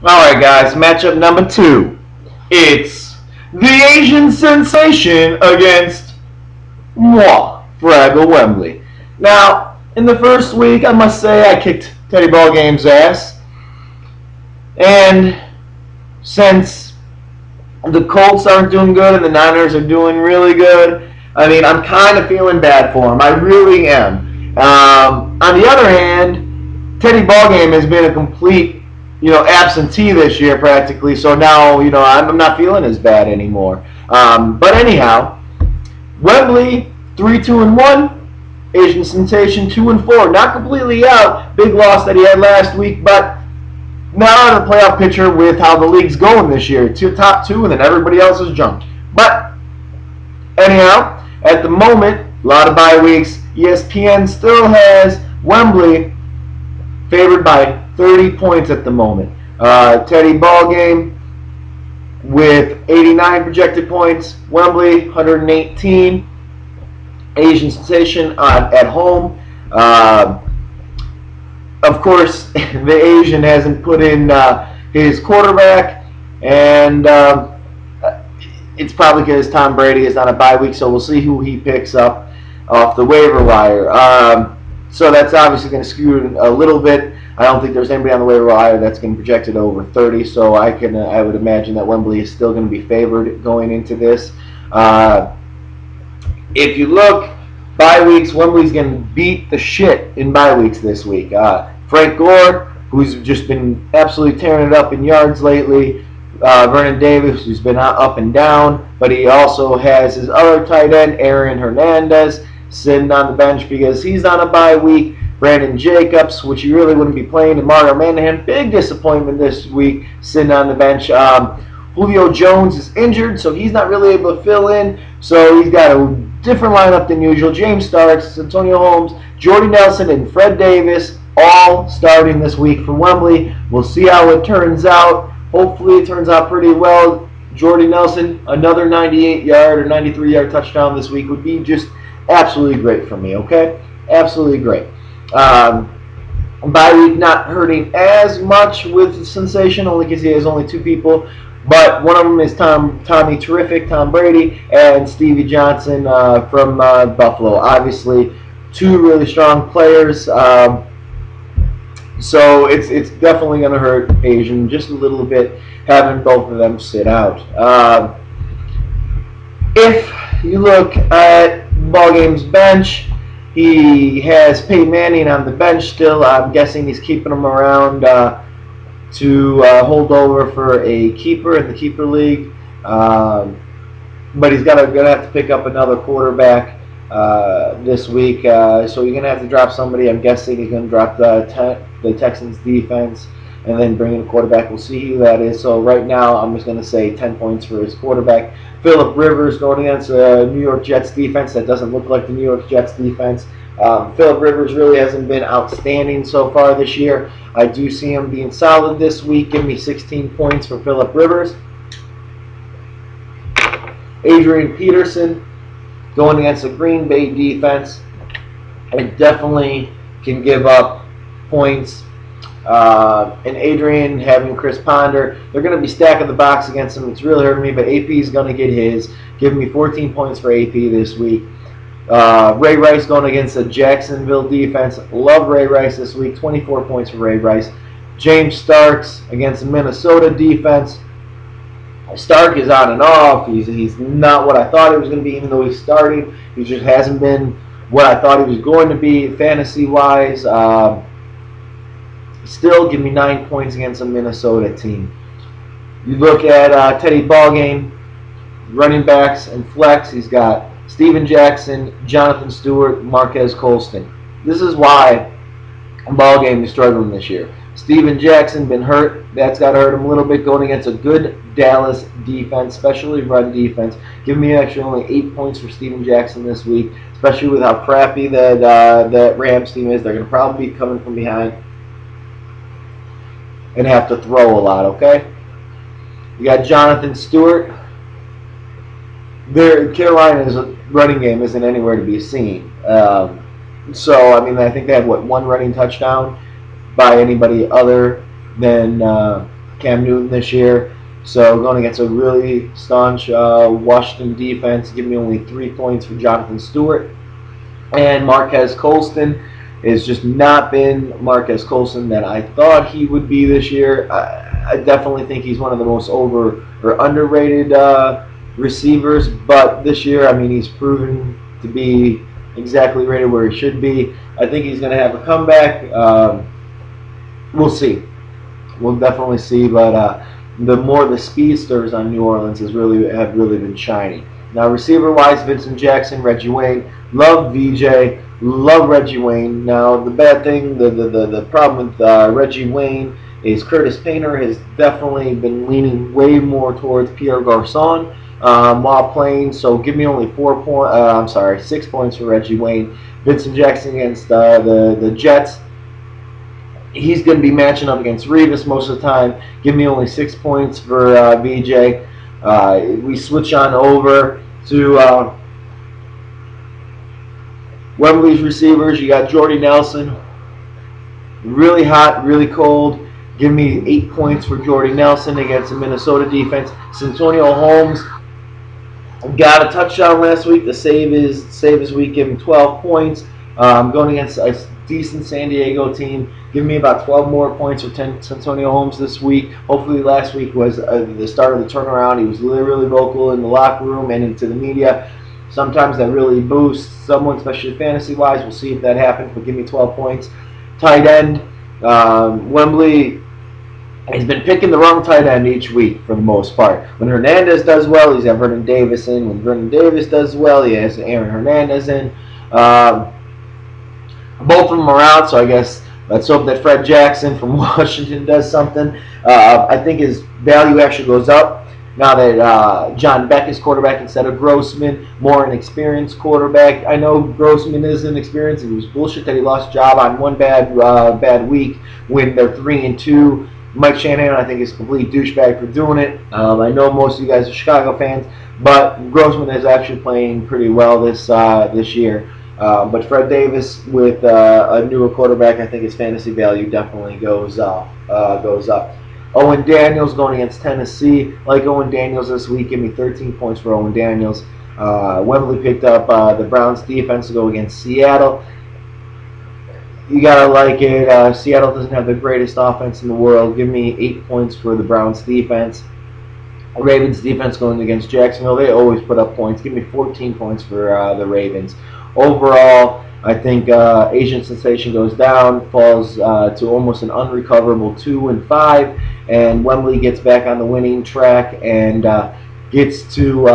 Alright guys, matchup number 2. It's the Asian sensation against moi, Fraggle Wembley. Now, in the first week, I must say I kicked Teddy Ballgame's ass. And since the Colts aren't doing good and the Niners are doing really good, I mean, I'm kind of feeling bad for him. I really am. On the other hand, Teddy Ballgame has been a complete absentee this year practically. So now, I'm not feeling as bad anymore. But anyhow, Wembley 3-2-1, Asian sensation 2-4. Not completely out. Big loss that he had last week, but not out of the playoff picture with how the league's going this year. Top two, and then everybody else is jumped. But anyhow, at the moment, a lot of bye weeks. ESPN still has Wembley favored by 30 points at the moment. Teddy Ballgame with 89 projected points. Wembley 118. Asian sensation at home. Of course, the Asian hasn't put in his quarterback, and it's probably because Tom Brady is on a bye week, so we'll see who he picks up off the waiver wire. So that's obviously going to skew it a little bit. I don't think there's anybody on the waiver wire that's going to be projected over 30, so I would imagine that Wembley is still going to be favored going into this. If you look, bye weeks, Wembley's going to beat the shit in bye weeks this week. Frank Gore, who's just been absolutely tearing it up in yards lately. Vernon Davis, who's been up and down, but he also has his other tight end, Aaron Hernandez, sitting on the bench because he's on a bye week. Brandon Jacobs, which you really wouldn't be playing, and Mario Manahan, big disappointment this week, sitting on the bench. Julio Jones is injured, so he's not really able to fill in, so he's got a different lineup than usual. James Starks, Antonio Holmes, Jordy Nelson, and Fred Davis all starting this week for Wembley. We'll see how it turns out. Hopefully it turns out pretty well. Jordy Nelson, another 98-yard or 93-yard touchdown this week would be just absolutely great for me, okay? Absolutely great. Bye week not hurting as much with Sensation, only because he has only two people. But one of them is Tommy Terrific, Tom Brady, and Stevie Johnson from Buffalo. Obviously, two really strong players. So it's definitely going to hurt Asian just a little bit having both of them sit out. If you look at Ballgame's bench, he has Peyton Manning on the bench still. I'm guessing he's keeping him around to hold over for a keeper in the keeper league. But he's going to have to pick up another quarterback this week. So you're going to have to drop somebody. I'm guessing he's going to drop the Texans defense and then bring in a quarterback. We'll see who that is. So right now I'm just going to say 10 points for his quarterback. Phillip Rivers going against a New York Jets defense that doesn't look like the New York Jets defense. Phillip Rivers really hasn't been outstanding so far this year. I do see him being solid this week. Give me 16 points for Phillip Rivers. Adrian Peterson going against the Green Bay defense. It definitely can give up points. And Adrian having Chris Ponder, they're going to be stacking the box against him. It's really hurting me, but AP is going to get his. Give me 14 points for AP this week. Ray Rice going against the Jacksonville defense. Love Ray Rice this week. 24 points for Ray Rice. James Starks against the Minnesota defense. Stark is on and off. He's not what I thought he was going to be, even though he's starting. He just hasn't been what I thought he was going to be fantasy-wise. Still, give me 9 points against a Minnesota team. You look at Teddy Ballgame, running backs and flex. He's got Steven Jackson, Jonathan Stewart, Marquez Colston. This is why Ballgame is struggling this year. Steven Jackson been hurt. That's got to hurt him a little bit going against a good Dallas defense, especially run defense. Give me actually only 8 points for Steven Jackson this week, especially with how crappy that Rams team is. They're going to probably be coming from behind and have to throw a lot, okay? You got Jonathan Stewart. Carolina's running game isn't anywhere to be seen. So, I mean, I think they had, one running touchdown by anybody other than Cam Newton this year. So going against a really staunch Washington defense, give me only 3 points for Jonathan Stewart. And Marquez Colston has just not been Marquez Colston that I thought he would be this year. I definitely think he's one of the most over or underrated receivers. But this year, I mean, he's proven to be exactly rated where he should be. I think he's going to have a comeback. We'll see. We'll definitely see. But the more the speedsters on New Orleans have really been shining. Now, receiver-wise, Vincent Jackson, Reggie Wayne. Love VJ. Love Reggie Wayne. Now, the bad thing, the problem with Reggie Wayne is Curtis Painter has definitely been leaning way more towards Pierre Garçon while playing. So give me only 6 points for Reggie Wayne. Vincent Jackson against the Jets. He's going to be matching up against Revis most of the time. Give me only 6 points for VJ. We switch on over to Wembley's receivers. You got Jordy Nelson. Really hot, really cold. Give me 8 points for Jordy Nelson against the Minnesota defense. Santonio Holmes got a touchdown last week to save his week. Give him 12 points. Going against a decent San Diego team. Give me about 12 more points for Santonio Holmes this week. Hopefully last week was the start of the turnaround. He was really vocal in the locker room and into the media. Sometimes that really boosts someone, especially fantasy-wise. We'll see if that happens, but give me 12 points. Tight end. Wembley has been picking the wrong tight end each week for the most part. When Hernandez does well, he's got Vernon Davis in. When Vernon Davis does well, he has Aaron Hernandez in. Both of them are out, so I guess let's hope that Fred Jackson from Washington does something. I think his value actually goes up now that John Beck is quarterback instead of Grossman, more an experienced quarterback. I know Grossman is inexperienced. It was bullshit that he lost his job on one bad week when they're 3-2. Mike Shanahan, I think, is a complete douchebag for doing it. I know most of you guys are Chicago fans, but Grossman is actually playing pretty well this year. But Fred Davis with a newer quarterback, I think his fantasy value definitely goes up. Owen Daniels going against Tennessee. Like Owen Daniels this week, give me 13 points for Owen Daniels. Wembley picked up the Browns defense to go against Seattle. You gotta like it. Seattle doesn't have the greatest offense in the world. Give me 8 points for the Browns defense. Ravens defense going against Jacksonville. They always put up points. Give me 14 points for the Ravens. Overall, I think Asian Sensation goes down, falls to almost an unrecoverable 2-5, and Wembley gets back on the winning track and gets to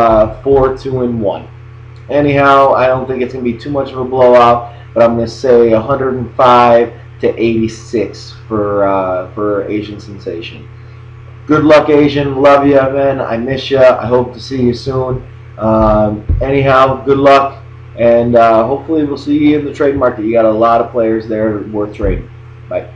4-2-1. Anyhow, I don't think it's going to be too much of a blowout, but I'm going to say 105-86 for Asian Sensation. Good luck, Asian. Love you, man. I miss you. I hope to see you soon. Anyhow, good luck. And hopefully we'll see you in the trade market. You got a lot of players there worth trading. Bye.